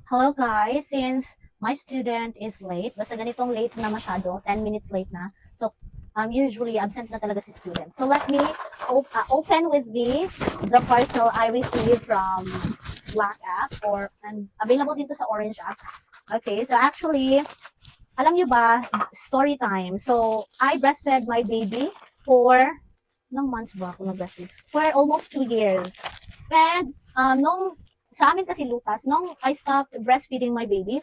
Hello guys, since my student is late, basta ganitong late na masyado, 10 minutes late na. So, usually absent na talaga si student. So, let me open with me the parcel I received from Black app and available dito sa Orange app. Okay, so actually, alam nyo ba, story time. So, I breastfed my baby for, nung months ba ako nag-breastfeed? For almost 2 years. And, nung sa amin kasi Lucas, nung I stopped breastfeeding my baby,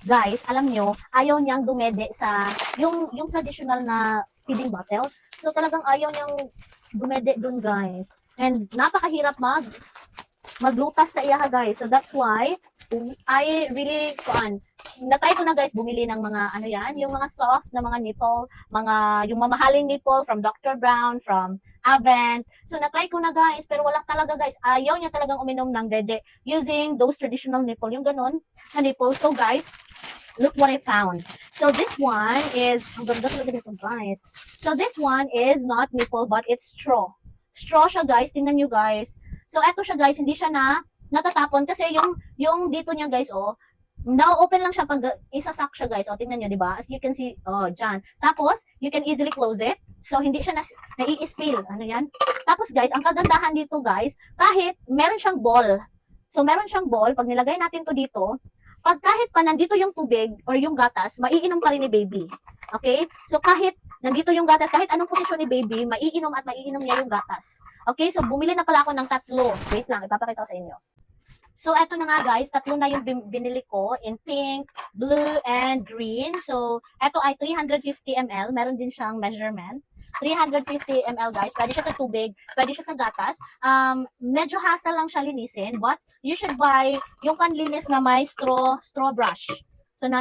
guys, alam nyo, ayaw niyang dumede sa, yung traditional na feeding bottle. So talagang ayaw niyang dumede dun, guys. And napakahirap maglutas sa iya, guys. So that's why I really natry ko na guys bumili ng mga ano yan, yung mga soft na mga nipple, yung mamahaling nipple from Dr. Brown, from Avent. So natry ko na guys, pero wala talaga guys. Ayaw niya talagang uminom ng dede using those traditional nipple, yung ganun na nipple. So guys, look what I found. So this one is, ang ganda talaga dito guys. So this one is not nipple but it's straw. Straw siya guys, tingnan nyo guys. So eto siya guys, hindi siya natatapon kasi yung dito niya guys, oh, na-open lang siya pag isasak siya guys. O, tingnan nyo, di ba? As you can see, oh, dyan. Tapos, you can easily close it. So, hindi siya nai-spill. Ano yan? Tapos guys, ang kagandahan dito guys, kahit meron siyang ball. So, meron siyang ball. Pag nilagay natin to dito, pag kahit pa nandito yung tubig or yung gatas, maiinom pa rin ni baby. Okay? So, kahit nandito yung gatas, kahit anong posisyon ni baby, maiinom at maiinom niya yung gatas. Okay? So, bumili na pala ako ng 3. Wait lang, ipapakita ko sa inyo. So, eto na nga guys, 3 na yung binili ko in pink, blue, and green. So, eto ay 350 ml. Meron din siyang measurement. 350 ml guys. Pwede siya sa tubig, pwede siya sa gatas. Medyo hassle lang siya linisin, but you should buy yung panlinis na may straw brush. So,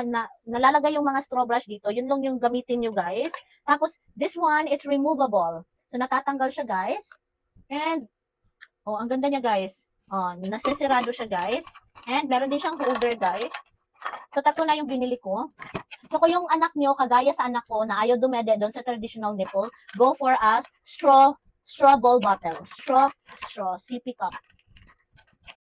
nalalagay yung mga straw brush dito. Yun lang yung gamitin nyo guys. Tapos, this one, it's removable. So, natatanggal siya guys. And, oh, ang ganda niya guys. Oh, nasisirado siya guys. And meron din siyang holder guys. So 3 na yung binili ko. So kung yung anak nyo, kagaya sa anak ko na ayaw dumede doon sa traditional nipple, go for a straw ball bottle. Straw, sippy cup.